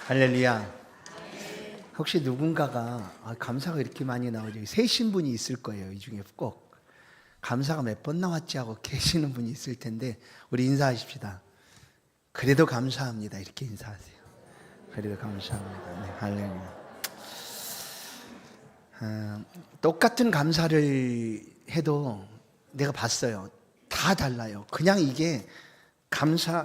할렐루야. 혹시 누군가가 감사가 이렇게 많이 나오죠? 세신 분이 있을 거예요. 이 중에 꼭 감사가 몇 번 나왔지 하고 계시는 분이 있을 텐데 우리 인사하십시다. 그래도 감사합니다. 이렇게 인사하세요. 그래도 감사합니다. 네, 할렐루야. 똑같은 감사를 해도 내가 봤어요. 다 달라요. 그냥 이게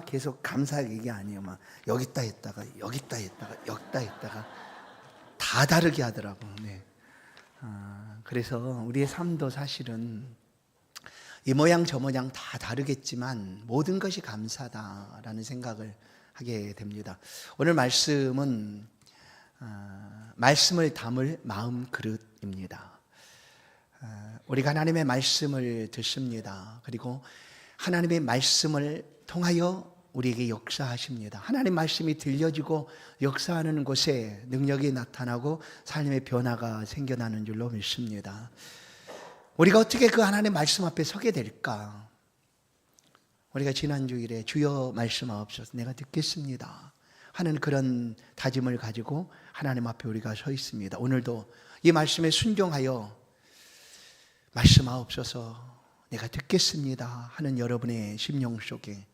계속 감사 얘기 아니에요. 막 여기다 했다가 여기다 했다가 여기다 했다가 다 다르게 하더라고. 네. 그래서 우리의 삶도 사실은 이 모양 저 모양 다 다르겠지만 모든 것이 감사다라는 생각을 하게 됩니다. 오늘 말씀은 말씀을 담을 마음 그릇입니다. 우리가 하나님의 말씀을 듣습니다. 그리고 하나님의 말씀을 통하여 우리에게 역사하십니다. 하나님 말씀이 들려지고 역사하는 곳에 능력이 나타나고 삶의 변화가 생겨나는 줄로 믿습니다. 우리가 어떻게 그 하나님의 말씀 앞에 서게 될까? 우리가 지난주일에 주여 말씀하옵소서 내가 듣겠습니다 하는 그런 다짐을 가지고 하나님 앞에 우리가 서 있습니다. 오늘도 이 말씀에 순종하여 말씀하옵소서 내가 듣겠습니다 하는 여러분의 심령 속에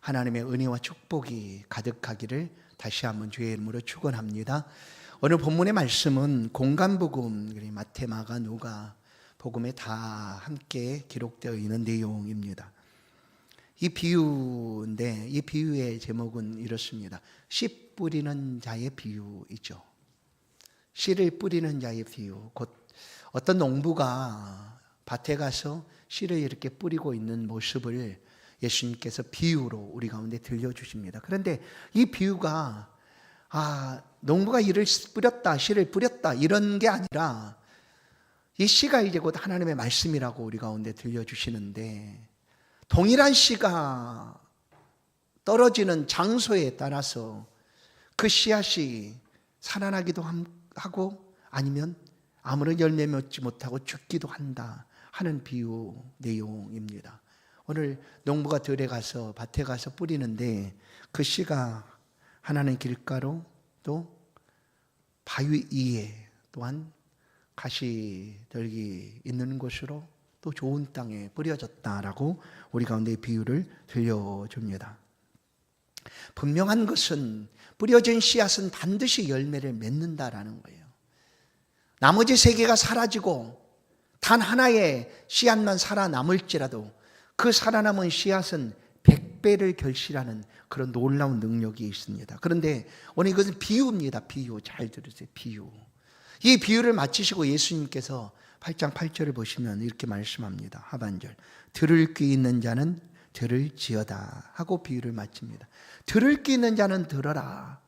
하나님의 은혜와 축복이 가득하기를 다시 한번 주의 이름으로 축원합니다. 오늘 본문의 말씀은 공간복음, 마태, 마가, 누가 복음에 다 함께 기록되어 있는 내용입니다. 이 비유인데 이 비유의 제목은 이렇습니다. 씨 뿌리는 자의 비유이죠. 씨를 뿌리는 자의 비유. 곧 어떤 농부가 밭에 가서 씨를 이렇게 뿌리고 있는 모습을 예수님께서 비유로 우리 가운데 들려주십니다. 그런데 이 비유가 농부가 이를 뿌렸다, 씨를 뿌렸다 이런 게 아니라 이 씨가 이제 곧 하나님의 말씀이라고 우리 가운데 들려주시는데 동일한 씨가 떨어지는 장소에 따라서 그 씨앗이 살아나기도 하고 아니면 아무런 열매 맺지 못하고 죽기도 한다 하는 비유 내용입니다. 오늘 농부가 들에 가서 밭에 가서 뿌리는데 그 씨가 하나는 길가로 또 바위 위에 또한 가시들기 있는 곳으로 또 좋은 땅에 뿌려졌다라고 우리 가운데 비유를 들려줍니다. 분명한 것은 뿌려진 씨앗은 반드시 열매를 맺는다라는 거예요. 나머지 세 개가 사라지고 단 하나의 씨앗만 살아남을지라도 그 살아남은 씨앗은 100배를 결실하는 그런 놀라운 능력이 있습니다. 그런데 오늘 이것은 비유입니다. 비유. 잘 들으세요. 비유. 이 비유를 마치시고 예수님께서 8장 8절을 보시면 이렇게 말씀합니다. 하반절. 들을 귀 있는 자는 들을지어다 하고 비유를 마칩니다. 들을 귀 있는 자는 들어라.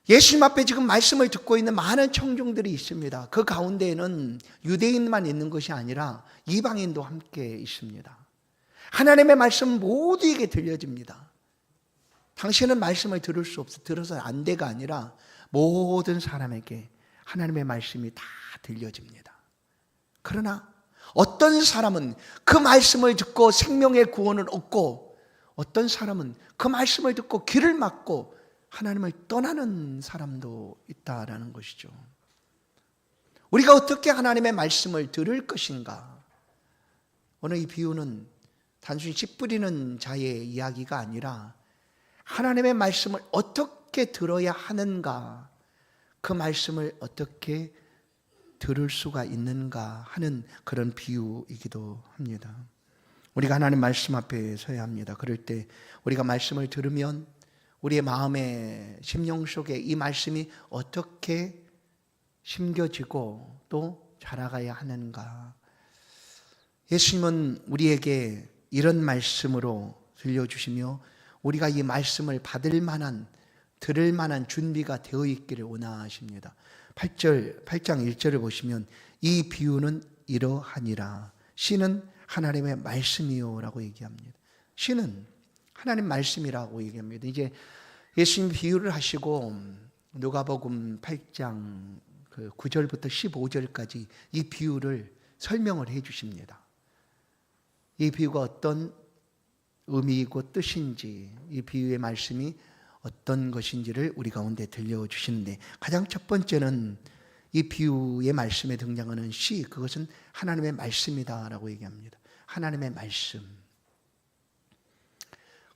예수님 앞에 지금 말씀을 듣고 있는 많은 청중들이 있습니다. 그 가운데에는 유대인만 있는 것이 아니라 이방인도 함께 있습니다. 하나님의 말씀은 모두에게 들려집니다. 당신은 말씀을 들을 수 없어. 들어서 안 돼가 아니라 모든 사람에게 하나님의 말씀이 다 들려집니다. 그러나 어떤 사람은 그 말씀을 듣고 생명의 구원을 얻고 어떤 사람은 그 말씀을 듣고 귀를 막고 하나님을 떠나는 사람도 있다라는 것이죠. 우리가 어떻게 하나님의 말씀을 들을 것인가? 오늘 이 비유는 단순히 씨 뿌리는 자의 이야기가 아니라 하나님의 말씀을 어떻게 들어야 하는가, 그 말씀을 어떻게 들을 수가 있는가 하는 그런 비유이기도 합니다. 우리가 하나님 말씀 앞에 서야 합니다. 그럴 때 우리가 말씀을 들으면 우리의 마음의 심령 속에 이 말씀이 어떻게 심겨지고 또 자라가야 하는가. 예수님은 우리에게 이런 말씀으로 들려주시며 우리가 이 말씀을 받을 만한, 들을 만한 준비가 되어 있기를 원하십니다. 8장 1절을 보시면 이 비유는 이러하니라. 씨는 하나님의 말씀이요 라고 얘기합니다. 씨는 하나님 말씀이라고 얘기합니다. 이제 예수님 비유를 하시고 누가복음 8장 9절부터 15절까지 이 비유를 설명을 해 주십니다. 이 비유가 어떤 의미이고 뜻인지, 이 비유의 말씀이 어떤 것인지를 우리 가운데 들려주시는데, 가장 첫 번째는 이 비유의 말씀에 등장하는 씨, 그것은 하나님의 말씀이다라고 얘기합니다. 하나님의 말씀.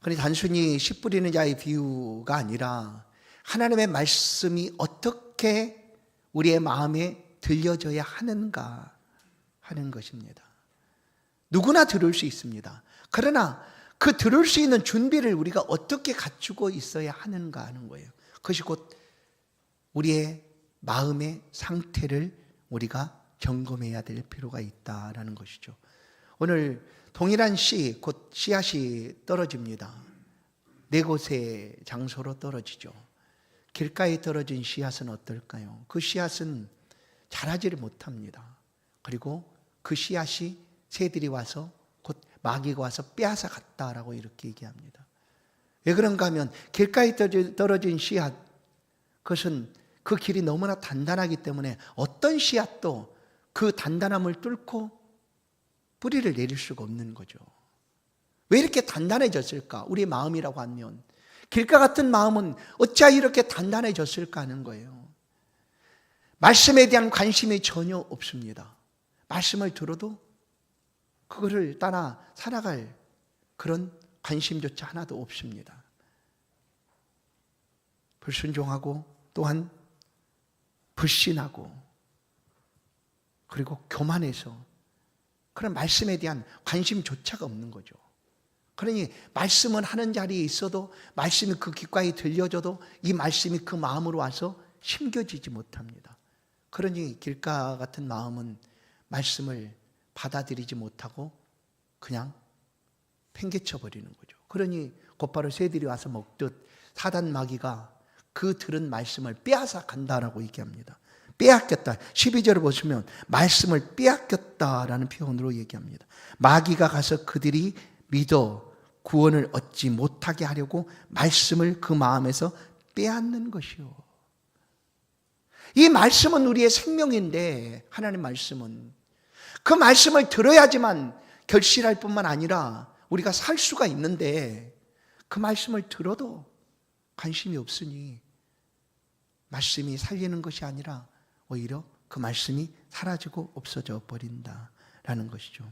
그런데 단순히 씨 뿌리는 자의 비유가 아니라 하나님의 말씀이 어떻게 우리의 마음에 들려져야 하는가 하는 것입니다. 누구나 들을 수 있습니다. 그러나 그 들을 수 있는 준비를 우리가 어떻게 갖추고 있어야 하는가 하는 거예요. 그것이 곧 우리의 마음의 상태를 우리가 점검해야 될 필요가 있다라는 것이죠. 오늘 동일한 씨, 곧 씨앗이 떨어집니다. 네 곳의 장소로 떨어지죠. 길가에 떨어진 씨앗은 어떨까요? 그 씨앗은 자라지를 못합니다. 그리고 그 씨앗이 새들이 와서, 곧 마귀가 와서 빼앗아 갔다라고 이렇게 얘기합니다. 왜 그런가 하면 길가에 떨어진 씨앗, 그것은 그 길이 너무나 단단하기 때문에 어떤 씨앗도 그 단단함을 뚫고 뿌리를 내릴 수가 없는 거죠. 왜 이렇게 단단해졌을까? 우리 마음이라고 하면 길가 같은 마음은 어찌하여 이렇게 단단해졌을까 하는 거예요. 말씀에 대한 관심이 전혀 없습니다. 말씀을 들어도 그거를 따라 살아갈 그런 관심조차 하나도 없습니다. 불순종하고 또한 불신하고 그리고 교만해서 그런 말씀에 대한 관심조차가 없는 거죠. 그러니 말씀은 하는 자리에 있어도, 말씀이 그 귓가에 들려져도 이 말씀이 그 마음으로 와서 심겨지지 못합니다. 그러니 길가 같은 마음은 말씀을 받아들이지 못하고 그냥 팽개쳐 버리는 거죠. 그러니 곧바로 새들이 와서 먹듯 사단 마귀가 그 들은 말씀을 빼앗아 간다라고 얘기합니다. 빼앗겼다. 12절을 보시면 말씀을 빼앗겼다라는 표현으로 얘기합니다. 마귀가 가서 그들이 믿어 구원을 얻지 못하게 하려고 말씀을 그 마음에서 빼앗는 것이요. 이 말씀은 우리의 생명인데, 하나님 말씀은 그 말씀을 들어야지만 결실할 뿐만 아니라 우리가 살 수가 있는데, 그 말씀을 들어도 관심이 없으니 말씀이 살리는 것이 아니라 오히려 그 말씀이 사라지고 없어져 버린다라는 것이죠.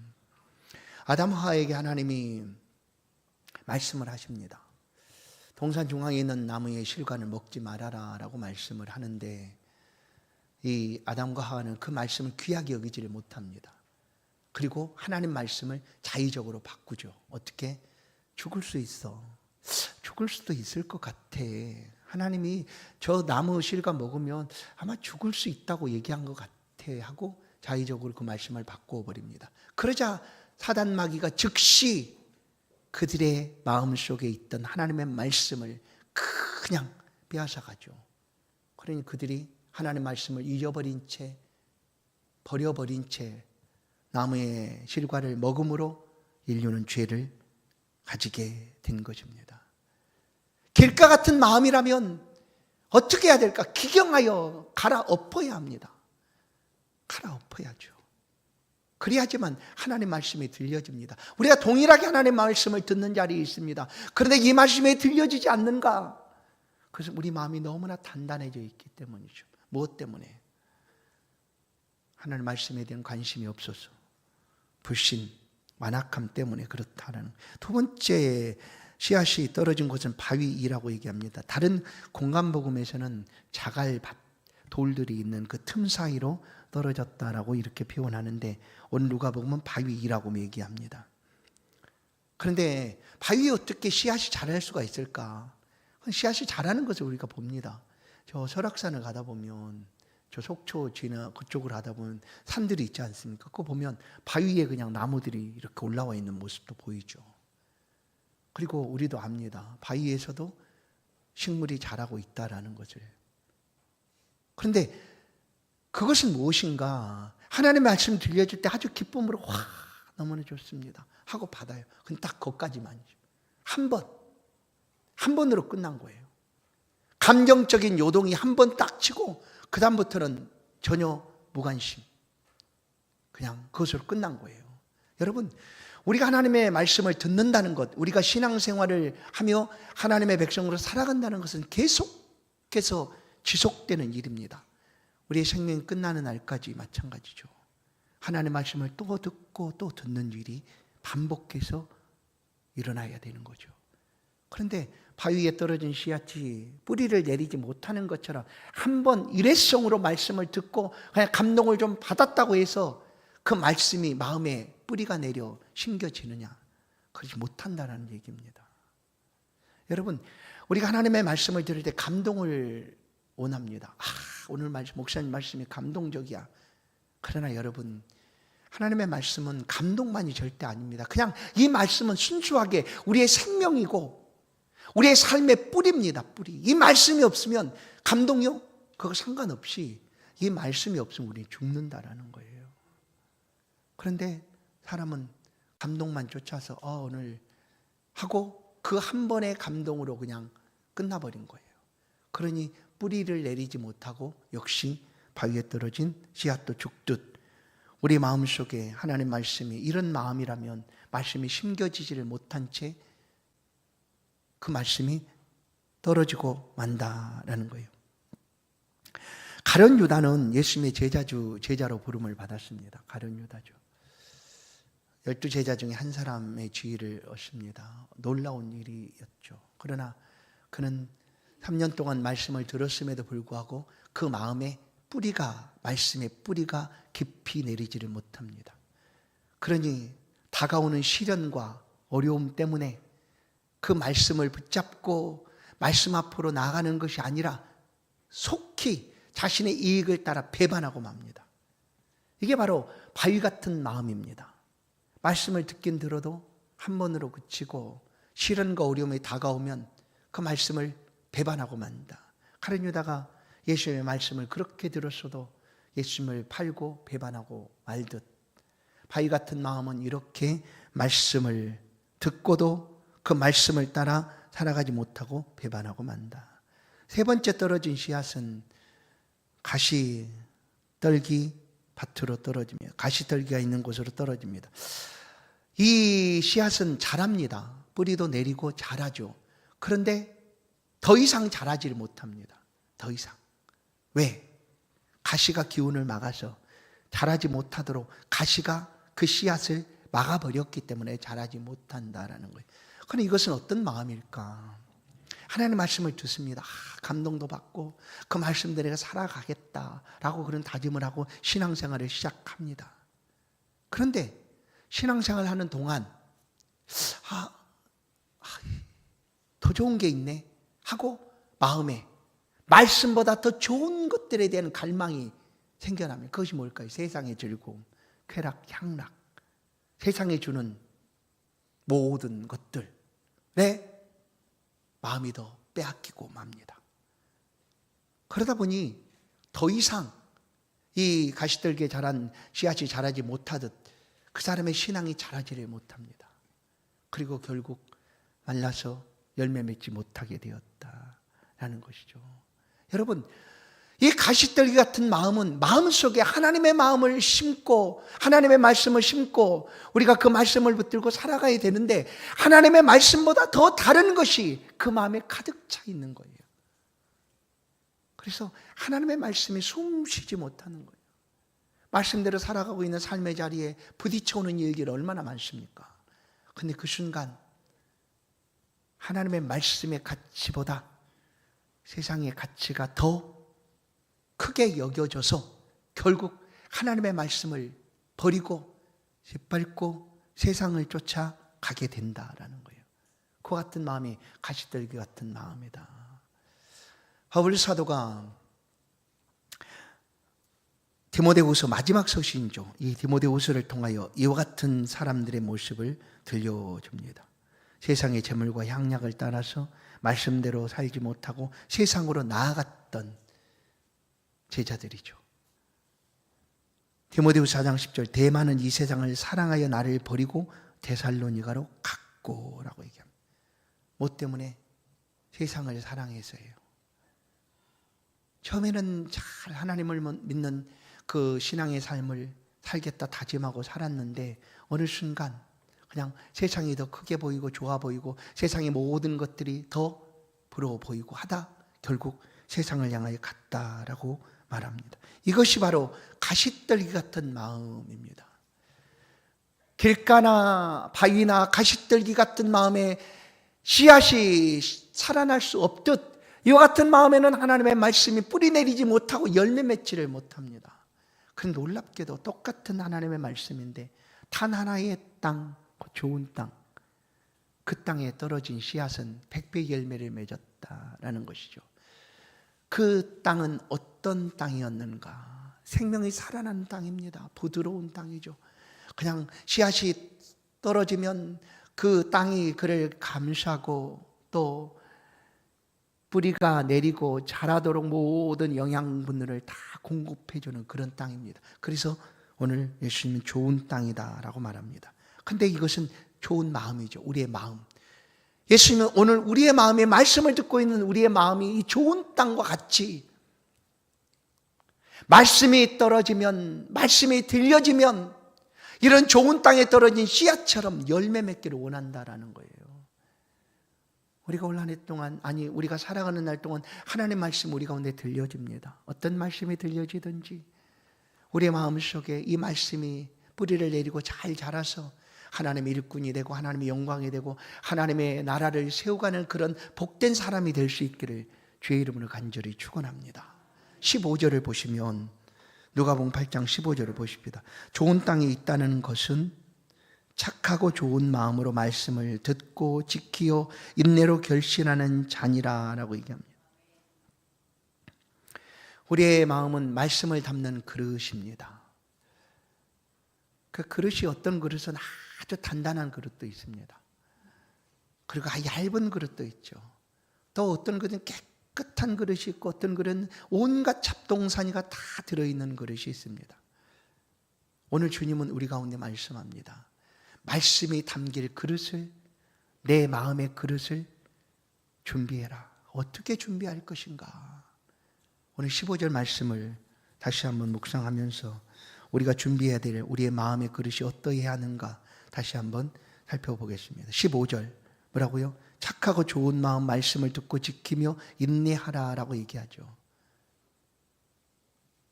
아담 하와에게 하나님이 말씀을 하십니다. 동산 중앙에 있는 나무의 실과를 먹지 말아라 라고 말씀을 하는데, 이 아담과 하와는 그 말씀을 귀하게 여기지를 못합니다. 그리고 하나님 말씀을 자의적으로 바꾸죠. 어떻게? 죽을 수 있어. 죽을 수도 있을 것 같아. 하나님이 저 나무 실과 먹으면 아마 죽을 수 있다고 얘기한 것 같아 하고 자의적으로 그 말씀을 바꾸어 버립니다. 그러자 사단 마귀가 즉시 그들의 마음속에 있던 하나님의 말씀을 그냥 빼앗아 가죠. 그러니 그들이 하나님의 말씀을 잊어버린 채, 버려버린 채 나무의 실과를 먹음으로 인류는 죄를 가지게 된 것입니다. 길가 같은 마음이라면 어떻게 해야 될까? 기경하여 갈아엎어야 합니다. 갈아엎어야죠. 그래야지만 하나님의 말씀이 들려집니다. 우리가 동일하게 하나님의 말씀을 듣는 자리에 있습니다. 그런데 이 말씀이 들려지지 않는가? 그래서 우리 마음이 너무나 단단해져 있기 때문이죠. 무엇 때문에? 하나님의 말씀에 대한 관심이 없어서, 불신, 완악함 때문에 그렇다는. 두 번째, 씨앗이 떨어진 곳은 바위이라고 얘기합니다. 다른 공간복음에서는 자갈 돌들이 있는 그 틈 사이로 떨어졌다라고 이렇게 표현하는데, 오늘 누가복음은 바위이라고 얘기합니다. 그런데 바위에 어떻게 씨앗이 자랄 수가 있을까? 씨앗이 자라는 것을 우리가 봅니다. 저 설악산을 가다 보면, 저 속초 지나 그쪽을 가다 보면 산들이 있지 않습니까? 그거 보면 바위에 그냥 나무들이 이렇게 올라와 있는 모습도 보이죠. 그리고 우리도 압니다. 바위에서도 식물이 자라고 있다라는 것을. 그런데 그것은 무엇인가? 하나님의 말씀 들려줄 때 아주 기쁨으로 와, 너무나 좋습니다 하고 받아요. 근데 딱 거기까지만이죠. 한 번으로 끝난 거예요. 감정적인 요동이 한 번 딱 치고 그 다음부터는 전혀 무관심, 그냥 그것으로 끝난 거예요. 여러분, 우리가 하나님의 말씀을 듣는다는 것, 우리가 신앙생활을 하며 하나님의 백성으로 살아간다는 것은 계속해서 지속되는 일입니다. 우리의 생명이 끝나는 날까지 마찬가지죠. 하나님의 말씀을 또 듣고 또 듣는 일이 반복해서 일어나야 되는 거죠. 그런데 바위 위에 떨어진 씨앗이 뿌리를 내리지 못하는 것처럼 한번 일회성으로 말씀을 듣고 그냥 감동을 좀 받았다고 해서 그 말씀이 마음에 뿌리가 내려 심겨지느냐? 그러지 못한다는 얘기입니다. 여러분, 우리가 하나님의 말씀을 들을 때 감동을 원합니다. 오늘 목사님 말씀이 감동적이야. 그러나 여러분, 하나님의 말씀은 감동만이 절대 아닙니다. 그냥 이 말씀은 순수하게 우리의 생명이고 우리의 삶의 뿌리입니다. 뿌리. 이 말씀이 없으면 감동이요? 그거 상관없이 이 말씀이 없으면 우리 죽는다라는 거예요. 그런데 사람은 감동만 쫓아서 오늘 하고 그 한 번의 감동으로 그냥 끝나버린 거예요. 그러니 뿌리를 내리지 못하고 역시 바위에 떨어진 씨앗도 죽듯 우리 마음속에 하나님 말씀이 이런 마음이라면 말씀이 심겨지지를 못한 채 그 말씀이 떨어지고 만다라는 거예요. 가룟 유다는 예수님의 제자로 부름을 받았습니다. 가룟 유다죠. 12제자 중에 한 사람의 지위를 얻습니다. 놀라운 일이었죠. 그러나 그는 3년 동안 말씀을 들었음에도 불구하고 그 마음에 말씀의 뿌리가 깊이 내리지를 못합니다. 그러니 다가오는 시련과 어려움 때문에 그 말씀을 붙잡고 말씀 앞으로 나아가는 것이 아니라 속히 자신의 이익을 따라 배반하고 맙니다. 이게 바로 바위 같은 마음입니다. 말씀을 듣긴 들어도 한 번으로 그치고 시련과 어려움이 다가오면 그 말씀을 배반하고 만다. 가룟 유다가 예수님의 말씀을 그렇게 들었어도 예수님을 팔고 배반하고 말듯 바위 같은 마음은 이렇게 말씀을 듣고도 그 말씀을 따라 살아가지 못하고 배반하고 만다. 세 번째 떨어진 씨앗은 가시떨기 밭으로 떨어지며 가시떨기가 있는 곳으로 떨어집니다. 이 씨앗은 자랍니다. 뿌리도 내리고 자라죠. 그런데 더 이상 자라지를 못합니다. 더 이상. 왜? 가시가 기운을 막아서 자라지 못하도록 가시가 그 씨앗을 막아버렸기 때문에 자라지 못한다라는 거예요. 그런데 이것은 어떤 마음일까? 하나님의 말씀을 듣습니다. 감동도 받고 그 말씀대로 살아가겠다라고 그런 다짐을 하고 신앙생활을 시작합니다. 그런데 신앙생활을 하는 동안 더 좋은 게 있네 하고 마음에 말씀보다 더 좋은 것들에 대한 갈망이 생겨나면 그것이 뭘까요? 세상의 즐거움, 쾌락, 향락, 세상에 주는 모든 것들에 마음이 더 빼앗기고 맙니다. 그러다 보니 더 이상 이 가시떨기에 자란 씨앗이 자라지 못하듯 그 사람의 신앙이 자라지를 못합니다. 그리고 결국 말라서 열매 맺지 못하게 되었다라는 것이죠. 여러분, 이 가시떨기 같은 마음은 마음속에 하나님의 마음을 심고 하나님의 말씀을 심고 우리가 그 말씀을 붙들고 살아가야 되는데 하나님의 말씀보다 더 다른 것이 그 마음에 가득 차 있는 거예요. 그래서 하나님의 말씀이 숨쉬지 못하는 거예요. 말씀대로 살아가고 있는 삶의 자리에 부딪혀오는 일들이 얼마나 많습니까? 근데 그 순간 하나님의 말씀의 가치보다 세상의 가치가 더 크게 여겨져서 결국 하나님의 말씀을 버리고 짓밟고 세상을 쫓아가게 된다라는 거예요. 그 같은 마음이 가시떨기 같은 마음이다. 바울 사도가 디모데후서 마지막 서신이죠. 이 디모데후서를 통하여 이와 같은 사람들의 모습을 들려줍니다. 세상의 재물과 향락을 따라서 말씀대로 살지 못하고 세상으로 나아갔던 제자들이죠. 디모데후서 4장 10절 대만은 이 세상을 사랑하여 나를 버리고 데살로니가로 갔고 라고 얘기합니다. 뭐 때문에? 세상을 사랑해서예요. 처음에는 잘 하나님을 믿는 그 신앙의 삶을 살겠다 다짐하고 살았는데 어느 순간 그냥 세상이 더 크게 보이고 좋아 보이고 세상의 모든 것들이 더 부러워 보이고 하다 결국 세상을 향하여 갔다라고 말합니다. 이것이 바로 가시떨기 같은 마음입니다. 길가나 바위나 가시떨기 같은 마음에 씨앗이 살아날 수 없듯 이와 같은 마음에는 하나님의 말씀이 뿌리 내리지 못하고 열매 맺지를 못합니다. 그 놀랍게도 똑같은 하나님의 말씀인데 단 하나의 땅, 좋은 땅, 그 땅에 떨어진 씨앗은 100배 열매를 맺었다라는 것이죠. 그 땅은 어떤 땅이었는가? 생명이 살아나는 땅입니다. 부드러운 땅이죠. 그냥 씨앗이 떨어지면 그 땅이 그를 감싸고 또 뿌리가 내리고 자라도록 모든 영양분들을 다 공급해주는 그런 땅입니다. 그래서 오늘 예수님은 좋은 땅이다라고 말합니다. 근데 이것은 좋은 마음이죠. 우리의 마음. 예수님은 오늘 우리의 마음에 말씀을 듣고 있는 우리의 마음이 이 좋은 땅과 같이 말씀이 떨어지면, 말씀이 들려지면 이런 좋은 땅에 떨어진 씨앗처럼 열매 맺기를 원한다라는 거예요. 우리가 올 한 해 동안, 우리가 살아가는 날 동안 하나님의 말씀 우리 가운데 들려집니다. 어떤 말씀이 들려지든지 우리의 마음속에 이 말씀이 뿌리를 내리고 잘 자라서 하나님의 일꾼이 되고 하나님의 영광이 되고 하나님의 나라를 세워가는 그런 복된 사람이 될 수 있기를 주의 이름으로 간절히 축원합니다. 15절을 보시면 누가복음 8장 15절을 보십니다. 좋은 땅에 있다는 것은 착하고 좋은 마음으로 말씀을 듣고 지키어 인내로 결신하는 자니라라고 얘기합니다. 우리의 마음은 말씀을 담는 그릇입니다. 그 그릇이 어떤 그릇은 아주 단단한 그릇도 있습니다. 그리고 얇은 그릇도 있죠. 또 어떤 그릇은 깨끗한 그릇이 있고 어떤 그릇은 온갖 잡동사니가 다 들어있는 그릇이 있습니다. 오늘 주님은 우리 가운데 말씀합니다. 말씀이 담길 그릇을, 내 마음의 그릇을 준비해라. 어떻게 준비할 것인가? 오늘 15절 말씀을 다시 한번 묵상하면서 우리가 준비해야 될 우리의 마음의 그릇이 어떠해야 하는가 다시 한번 살펴보겠습니다. 15절 뭐라고요? 착하고 좋은 마음 말씀을 듣고 지키며 인내하라라고 얘기하죠.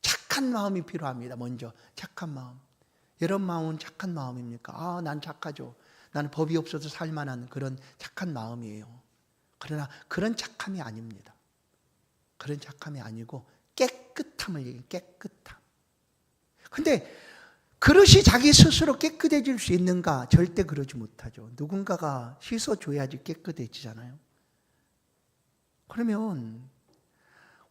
착한 마음이 필요합니다. 먼저 착한 마음. 여러분 마음은 착한 마음입니까? 난 착하죠. 나는 법이 없어도 살만한 그런 착한 마음이에요. 그러나 그런 착함이 아닙니다. 그런 착함이 아니고 깨끗함을 얘기해요. 깨끗함. 근데 그릇이 자기 스스로 깨끗해질 수 있는가? 절대 그러지 못하죠. 누군가가 씻어줘야지 깨끗해지잖아요. 그러면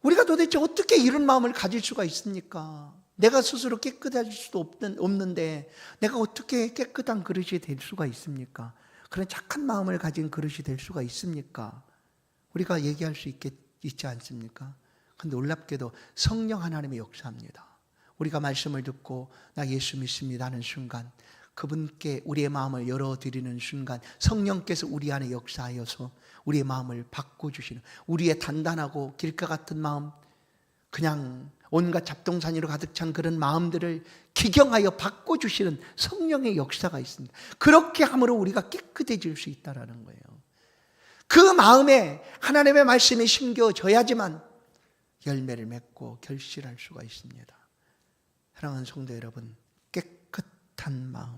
우리가 도대체 어떻게 이런 마음을 가질 수가 있습니까? 내가 스스로 깨끗해질 수도 없는데 내가 어떻게 깨끗한 그릇이 될 수가 있습니까? 그런 착한 마음을 가진 그릇이 될 수가 있습니까? 우리가 얘기할 수 있지 않습니까? 그런데 놀랍게도 성령 하나님의 역사합니다. 우리가 말씀을 듣고 나 예수 믿습니다 하는 순간 그분께 우리의 마음을 열어드리는 순간 성령께서 우리 안에 역사하여서 우리의 마음을 바꿔주시는, 우리의 단단하고 길가 같은 마음, 그냥 온갖 잡동사니로 가득 찬 그런 마음들을 기경하여 바꿔주시는 성령의 역사가 있습니다. 그렇게 함으로 우리가 깨끗해질 수 있다는 거예요. 그 마음에 하나님의 말씀이 심겨져야지만 열매를 맺고 결실할 수가 있습니다. 사랑하는 성도 여러분, 깨끗한 마음.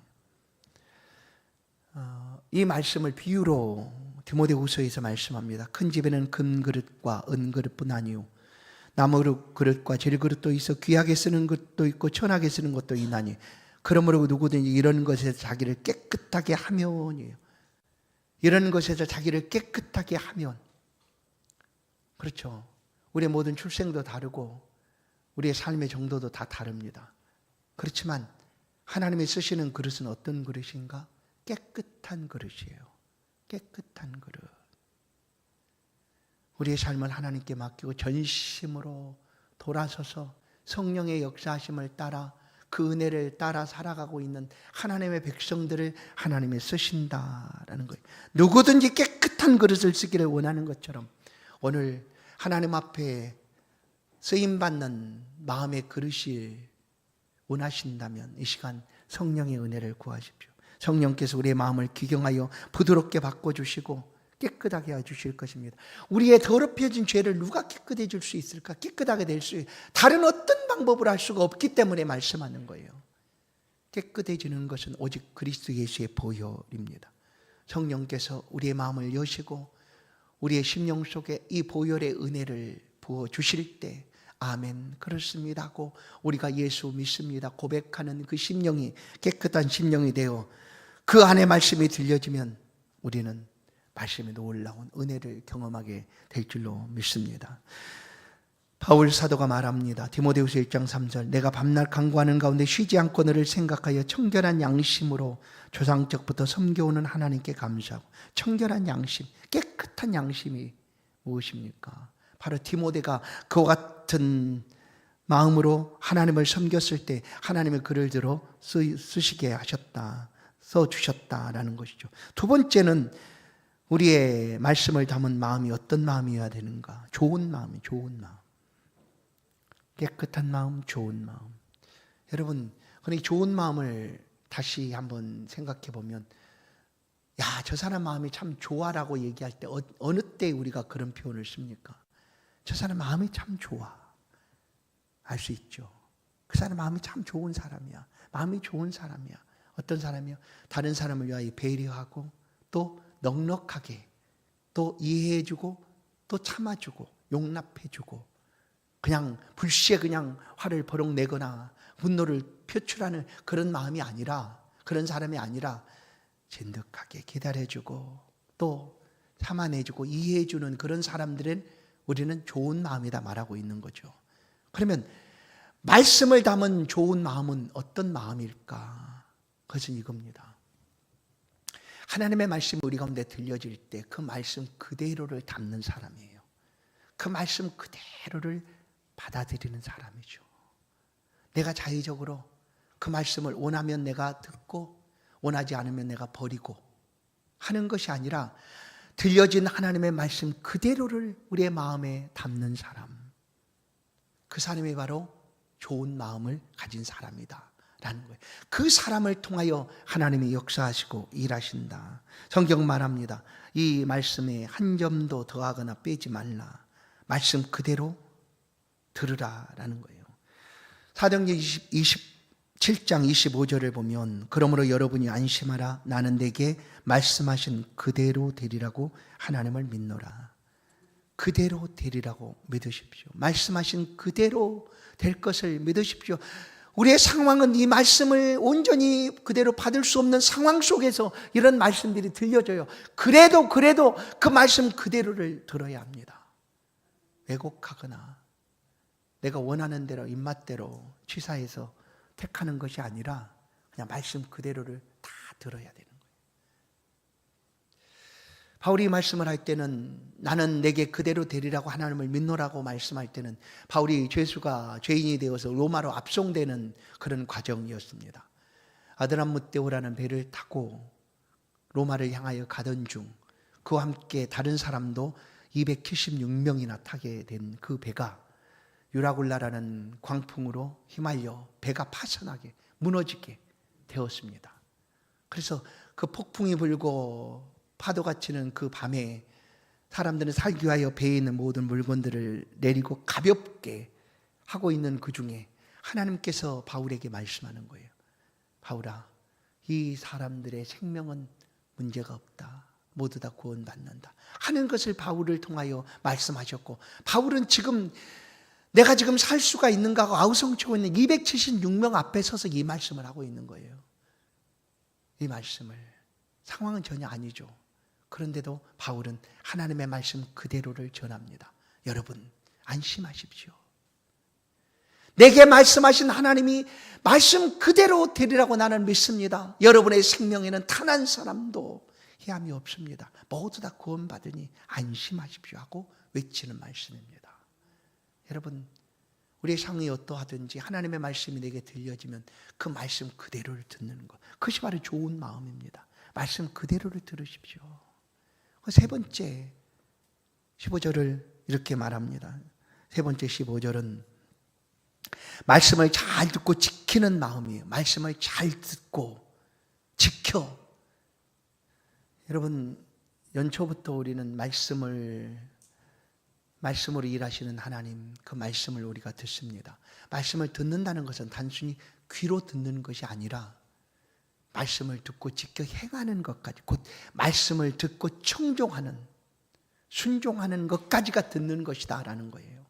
이 말씀을 비유로 디모데후서에서 말씀합니다. 큰 집에는 금 그릇과 은 그릇뿐 아니요 나무 그릇과 질그릇도 있어 귀하게 쓰는 것도 있고 천하게 쓰는 것도 있나니 그러므로 누구든지 이런 것에서 자기를 깨끗하게 하면이에요. 이런 것에서 자기를 깨끗하게 하면, 그렇죠. 우리의 모든 출생도 다르고 우리의 삶의 정도도 다 다릅니다. 그렇지만 하나님이 쓰시는 그릇은 어떤 그릇인가? 깨끗한 그릇이에요. 깨끗한 그릇. 우리의 삶을 하나님께 맡기고 전심으로 돌아서서 성령의 역사하심을 따라 그 은혜를 따라 살아가고 있는 하나님의 백성들을 하나님이 쓰신다라는 거예요. 누구든지 깨끗한 그릇을 쓰기를 원하는 것처럼 오늘 하나님 앞에 쓰임받는 마음의 그릇이 원하신다면 이 시간 성령의 은혜를 구하십시오. 성령께서 우리의 마음을 기경하여 부드럽게 바꿔주시고 깨끗하게 해주실 것입니다. 우리의 더럽혀진 죄를 누가 깨끗해 줄 수 있을까? 깨끗하게 될 수, 다른 어떤 방법으로 할 수가 없기 때문에 말씀하는 거예요. 깨끗해지는 것은 오직 그리스도 예수의 보혈입니다. 성령께서 우리의 마음을 여시고 우리의 심령 속에 이 보혈의 은혜를 부어주실 때 아멘 그렇습니다 하고 우리가 예수 믿습니다 고백하는 그 심령이 깨끗한 심령이 되어 그 안에 말씀이 들려지면 우리는 말씀에 놀라운 은혜를 경험하게 될 줄로 믿습니다. 바울 사도가 말합니다. 디모데후서 1장 3절 내가 밤낮 간구하는 가운데 쉬지 않고 너를 생각하여 청결한 양심으로 조상적부터 섬겨오는 하나님께 감사하고. 청결한 양심, 깨끗한 양심이 무엇입니까? 바로 디모데가 그와 같은 마음으로 하나님을 섬겼을 때 하나님의 글을 들어 쓰시게 하셨다, 써주셨다라는 것이죠. 두 번째는 우리의 말씀을 담은 마음이 어떤 마음이어야 되는가? 좋은 마음이, 좋은 마음. 깨끗한 마음, 좋은 마음. 여러분, 이 좋은 마음을 다시 한번 생각해 보면, 야, 저 사람 마음이 참 좋아라고 얘기할 때 어느 때 우리가 그런 표현을 씁니까? 저 사람 마음이 참 좋아. 알 수 있죠. 그 사람 마음이 참 좋은 사람이야. 마음이 좋은 사람이야. 어떤 사람이요? 다른 사람을 위하여 배려하고 또 넉넉하게 또 이해해주고 또 참아주고 용납해주고 그냥 불시에 그냥 화를 버럭 내거나 분노를 표출하는 그런 마음이 아니라, 그런 사람이 아니라 진득하게 기다려주고 또 참아내주고 이해해주는 그런 사람들은 우리는 좋은 마음이다 말하고 있는 거죠. 그러면 말씀을 담은 좋은 마음은 어떤 마음일까? 그것은 이겁니다. 하나님의 말씀이 우리 가운데 들려질 때 그 말씀 그대로를 담는 사람이에요. 그 말씀 그대로를 받아들이는 사람이죠. 내가 자의적으로 그 말씀을 원하면 내가 듣고 원하지 않으면 내가 버리고 하는 것이 아니라 들려진 하나님의 말씀 그대로를 우리의 마음에 담는 사람, 그 사람이 바로 좋은 마음을 가진 사람이다 라는 거예요. 그 사람을 통하여 하나님이 역사하시고 일하신다. 성경 말합니다. 이 말씀에 한 점도 더하거나 빼지 말라. 말씀 그대로 들으라라는 거예요. 사도행전 27장 25절을 보면 그러므로 여러분이 안심하라. 나는 내게 말씀하신 그대로 되리라고 하나님을 믿노라. 그대로 되리라고 믿으십시오. 말씀하신 그대로 될 것을 믿으십시오. 우리의 상황은 이 말씀을 온전히 그대로 받을 수 없는 상황 속에서 이런 말씀들이 들려져요. 그래도 그 말씀 그대로를 들어야 합니다. 왜곡하거나 내가 원하는 대로 입맛대로 취사해서 택하는 것이 아니라 그냥 말씀 그대로를 다 들어야 되는 거예요. 바울이 말씀을 할 때는 나는 내게 그대로 되리라고 하나님을 믿노라고 말씀할 때는 바울이 죄수가 죄인이 되어서 로마로 압송되는 그런 과정이었습니다. 아드람무떼오라는 배를 타고 로마를 향하여 가던 중 그와 함께 다른 사람도 276명이나 타게 된 그 배가 유라굴라라는 광풍으로 휘말려 배가 파손하게 무너지게 되었습니다. 그래서 그 폭풍이 불고 파도가 치는 그 밤에 사람들은 살기 위하여 배에 있는 모든 물건들을 내리고 가볍게 하고 있는 그 중에 하나님께서 바울에게 말씀하는 거예요. 바울아, 이 사람들의 생명은 문제가 없다. 모두 다 구원받는다 하는 것을 바울을 통하여 말씀하셨고, 바울은 내가 지금 살 수가 있는가 하고 아우성치고 있는 276명 앞에 서서 이 말씀을 하고 있는 거예요. 이 말씀을, 상황은 전혀 아니죠. 그런데도 바울은 하나님의 말씀 그대로를 전합니다. 여러분 안심하십시오. 내게 말씀하신 하나님이 말씀 그대로 되리라고 나는 믿습니다. 여러분의 생명에는 단 한 사람도 해함이 없습니다. 모두 다 구원받으니 안심하십시오 하고 외치는 말씀입니다. 여러분, 우리의 상황이 어떠하든지 하나님의 말씀이 내게 들려지면 그 말씀 그대로를 듣는 것, 그것이 바로 좋은 마음입니다. 말씀 그대로를 들으십시오. 세 번째 15절을 이렇게 말합니다. 세 번째 15절은 말씀을 잘 듣고 지키는 마음이에요. 말씀을 잘 듣고 지켜. 여러분, 연초부터 우리는 말씀으로 일하시는 하나님, 그 말씀을 우리가 듣습니다. 말씀을 듣는다는 것은 단순히 귀로 듣는 것이 아니라 말씀을 듣고 지켜 행하는 것까지, 곧 말씀을 듣고 청종하는, 순종하는 것까지가 듣는 것이다 라는 거예요.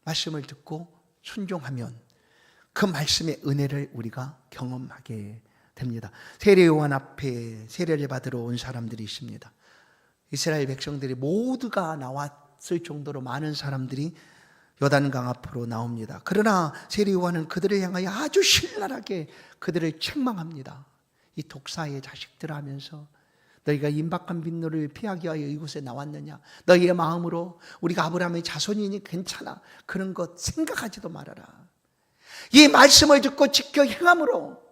말씀을 듣고 순종하면 그 말씀의 은혜를 우리가 경험하게 됩니다. 세례 요한 앞에 세례를 받으러 온 사람들이 있습니다. 이스라엘 백성들이 모두가 나왔을 정도로 많은 사람들이 요단강 앞으로 나옵니다. 그러나 세례 요한은 그들을 향하여 아주 신랄하게 그들을 책망합니다. 이 독사의 자식들 하면서 너희가 임박한 빈노를 피하기 위하여 이곳에 나왔느냐? 너희의 마음으로 우리가 아브라함의 자손이니 괜찮아. 그런 것 생각하지도 말아라. 이 말씀을 듣고 지켜 행함으로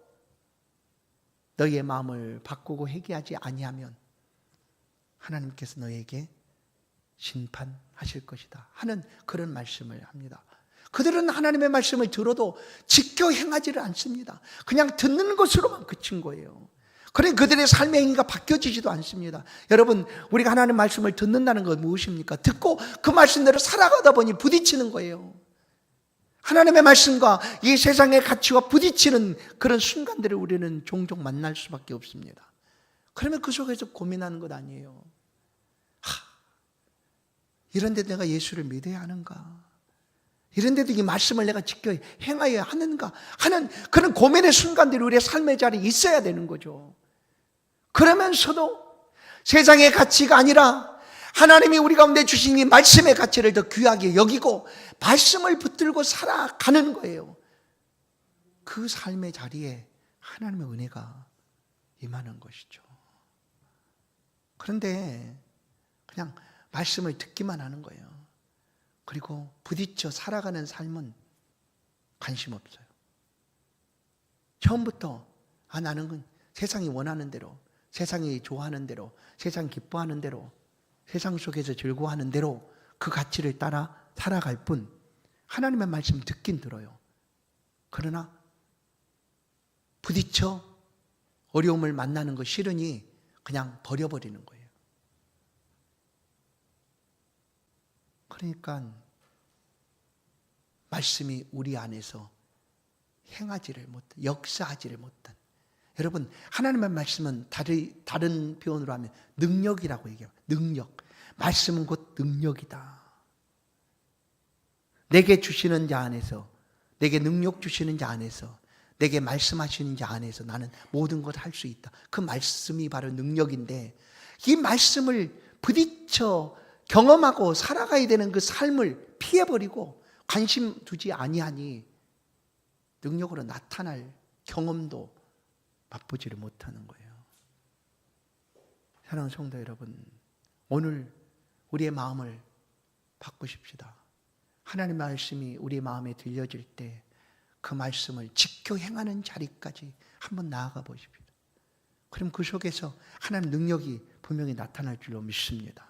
너희의 마음을 바꾸고 회개하지 아니하면 하나님께서 너희에게 심판하실 것이다 하는 그런 말씀을 합니다. 그들은 하나님의 말씀을 들어도 지켜 행하지를 않습니다. 그냥 듣는 것으로만 그친 거예요. 그러니 그들의 삶의 행위가 바뀌어지지도 않습니다. 여러분, 우리가 하나님의 말씀을 듣는다는 건 무엇입니까? 듣고 그 말씀대로 살아가다 보니 부딪히는 거예요. 하나님의 말씀과 이 세상의 가치와 부딪히는 그런 순간들을 우리는 종종 만날 수밖에 없습니다. 그러면 그 속에서 고민하는 것 아니에요. 이런데 내가 예수를 믿어야 하는가? 이런데도 이 말씀을 내가 지켜 행하여야 하는가? 하는 그런 고민의 순간들이 우리의 삶의 자리에 있어야 되는 거죠. 그러면서도 세상의 가치가 아니라 하나님이 우리 가운데 주신 이 말씀의 가치를 더 귀하게 여기고 말씀을 붙들고 살아가는 거예요. 그 삶의 자리에 하나님의 은혜가 임하는 것이죠. 그런데 그냥 말씀을 듣기만 하는 거예요. 그리고 부딪혀 살아가는 삶은 관심 없어요. 처음부터 나는 건 세상이 원하는 대로, 세상이 좋아하는 대로, 세상 기뻐하는 대로, 세상 속에서 즐거워하는 대로 그 가치를 따라 살아갈 뿐 하나님의 말씀 듣긴 들어요. 그러나 부딪혀 어려움을 만나는 거 싫으니 그냥 버려버리는 거예요. 그러니까 말씀이 우리 안에서 행하지를 못한, 역사하지를 못한. 여러분, 하나님의 말씀은 다른 표현으로 하면 능력이라고 얘기해요. 능력. 말씀은 곧 능력이다. 내게 주시는 자 안에서, 내게 능력 주시는 자 안에서, 내게 말씀하시는 자 안에서 나는 모든 걸 할 수 있다. 그 말씀이 바로 능력인데 이 말씀을 부딪혀 경험하고 살아가야 되는 그 삶을 피해버리고 관심 두지 아니하니 능력으로 나타날 경험도 맛보지를 못하는 거예요. 사랑하는 성도 여러분, 오늘 우리의 마음을 바꾸십시다. 하나님의 말씀이 우리의 마음에 들려질 때 그 말씀을 지켜 행하는 자리까지 한번 나아가 보십시오. 그럼 그 속에서 하나님 능력이 분명히 나타날 줄로 믿습니다.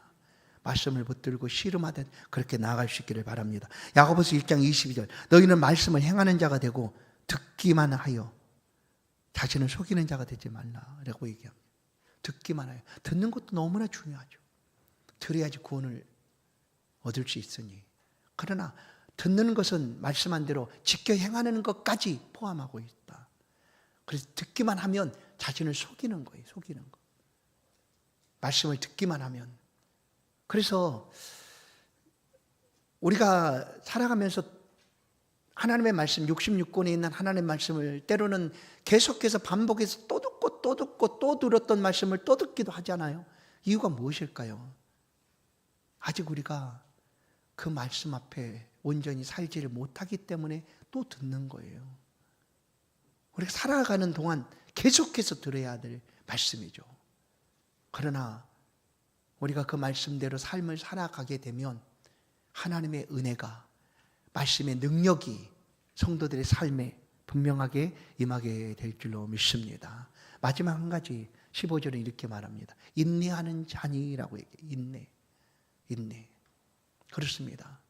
말씀을 붙들고 씨름하듯 그렇게 나아갈 수 있기를 바랍니다. 야고보서 1장 22절 너희는 말씀을 행하는 자가 되고 듣기만 하여 자신을 속이는 자가 되지 말라라고 얘기합니다. 듣기만 하여. 듣는 것도 너무나 중요하죠. 들어야지 구원을 얻을 수 있으니. 그러나 듣는 것은 말씀한 대로 지켜 행하는 것까지 포함하고 있다. 그래서 듣기만 하면 자신을 속이는 거예요. 속이는 거. 말씀을 듣기만 하면. 그래서 우리가 살아가면서 하나님의 말씀, 66권에 있는 하나님의 말씀을 때로는 계속해서 반복해서 또 듣고 또 듣고 또 들었던 말씀을 또 듣기도 하잖아요. 이유가 무엇일까요? 아직 우리가 그 말씀 앞에 온전히 살지를 못하기 때문에 또 듣는 거예요. 우리가 살아가는 동안 계속해서 들어야 될 말씀이죠. 그러나 우리가 그 말씀대로 삶을 살아가게 되면 하나님의 은혜가, 말씀의 능력이 성도들의 삶에 분명하게 임하게 될 줄로 믿습니다. 마지막 한 가지 15절은 이렇게 말합니다. 인내하는 자니라고 얘기해요. 인내. 그렇습니다.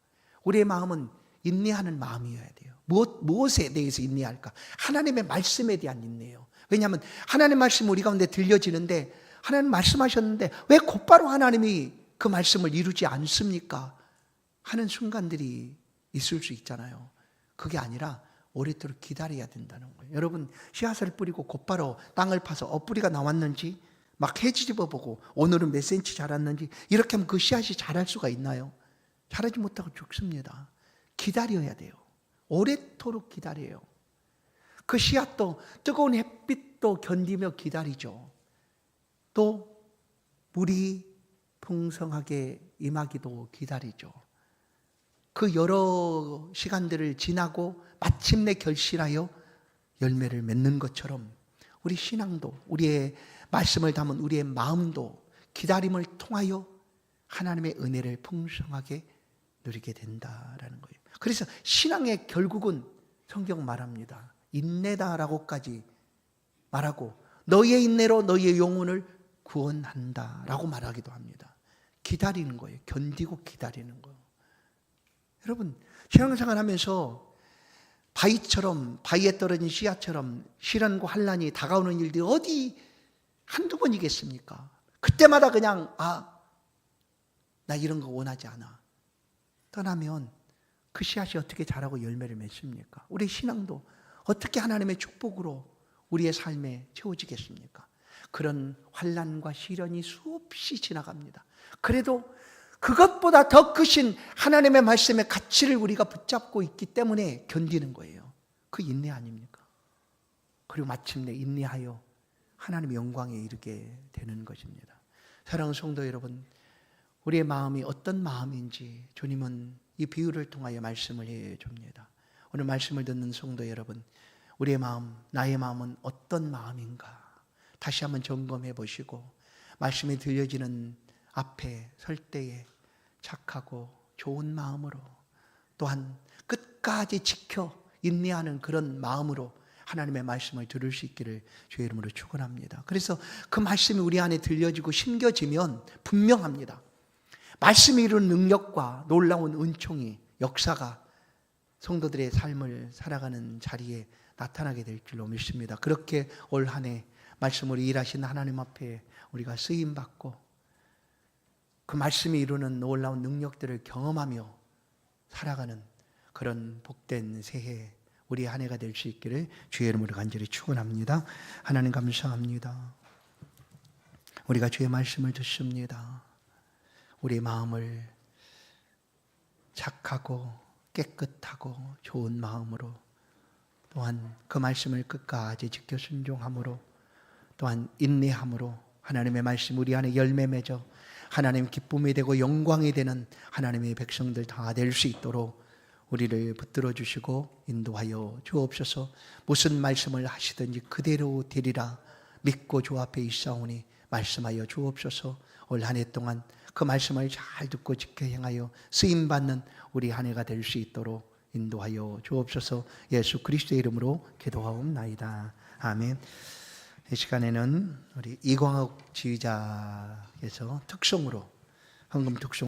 우리의 마음은 인내하는 마음이어야 돼요. 무엇에 대해서 인내할까? 하나님의 말씀에 대한 인내예요. 왜냐하면 하나님 말씀이 우리 가운데 들려지는데 하나님 말씀하셨는데 왜 곧바로 하나님이 그 말씀을 이루지 않습니까? 하는 순간들이 있을 수 있잖아요. 그게 아니라 오랫도록 기다려야 된다는 거예요. 여러분, 씨앗을 뿌리고 곧바로 땅을 파서 뿌리가 나왔는지 막 해집어 보고 오늘은 몇 센치 자랐는지 이렇게 하면 그 씨앗이 자랄 수가 있나요? 자라지 못하고 죽습니다. 기다려야 돼요. 오랫도록 기다려요. 그 씨앗도 뜨거운 햇빛도 견디며 기다리죠. 또 물이 풍성하게 임하기도 기다리죠. 그 여러 시간들을 지나고 마침내 결실하여 열매를 맺는 것처럼 우리 신앙도, 우리의 말씀을 담은 우리의 마음도 기다림을 통하여 하나님의 은혜를 풍성하게 누리게 된다라는 거예요. 그래서 신앙의 결국은 성경 말합니다. 인내다라고까지 말하고 너희의 인내로 너희의 영혼을 구원한다라고 말하기도 합니다. 기다리는 거예요. 견디고 기다리는 거예요. 여러분, 신앙생활 하면서 바위에 떨어진 씨앗처럼 시련과 환난이 다가오는 일들이 어디 한두 번이겠습니까? 그때마다 그냥 나 이런 거 원하지 않아. 떠나면 그 씨앗이 어떻게 자라고 열매를 맺습니까? 우리 신앙도 어떻게 하나님의 축복으로 우리의 삶에 채워지겠습니까? 그런 환난과 시련이 수없이 지나갑니다. 그래도 그것보다 더 크신 하나님의 말씀의 가치를 우리가 붙잡고 있기 때문에 견디는 거예요. 그 인내 아닙니까? 그리고 마침내 인내하여 하나님의 영광에 이르게 되는 것입니다. 사랑하는 성도 여러분, 우리의 마음이 어떤 마음인지 주님은 이 비유를 통하여 말씀을 해줍니다. 오늘 말씀을 듣는 성도 여러분, 우리의 마음, 나의 마음은 어떤 마음인가 다시 한번 점검해 보시고 말씀이 들려지는 앞에 설 때에 착하고 좋은 마음으로 또한 끝까지 지켜 인내하는 그런 마음으로 하나님의 말씀을 들을 수 있기를 주의 이름으로 축원합니다. 그래서 그 말씀이 우리 안에 들려지고 심겨지면 분명합니다. 말씀이 이루는 능력과 놀라운 은총이 역사가 성도들의 삶을 살아가는 자리에 나타나게 될 줄로 믿습니다. 그렇게 올 한 해 말씀으로 일하신 하나님 앞에 우리가 쓰임받고 그 말씀이 이루는 놀라운 능력들을 경험하며 살아가는 그런 복된 새해 우리 한 해가 될 수 있기를 주의 이름으로 간절히 축원합니다. 하나님 감사합니다. 우리가 주의 말씀을 듣습니다. 우리의 마음을 착하고 깨끗하고 좋은 마음으로 또한 그 말씀을 끝까지 지켜 순종함으로 또한 인내함으로 하나님의 말씀 우리 안에 열매 맺어 하나님 기쁨이 되고 영광이 되는 하나님의 백성들 다 될 수 있도록 우리를 붙들어 주시고 인도하여 주옵소서. 무슨 말씀을 하시든지 그대로 되리라 믿고 주 앞에 있사오니 말씀하여 주옵소서. 올 한 해 동안 그 말씀을 잘 듣고 지켜 행하여 쓰임받는 우리 한 해가 될 수 있도록 인도하여 주옵소서. 예수 그리스도의 이름으로 기도하옵나이다. 아멘. 이 시간에는 우리 이광욱 지휘자께서 특송으로 헌금 특송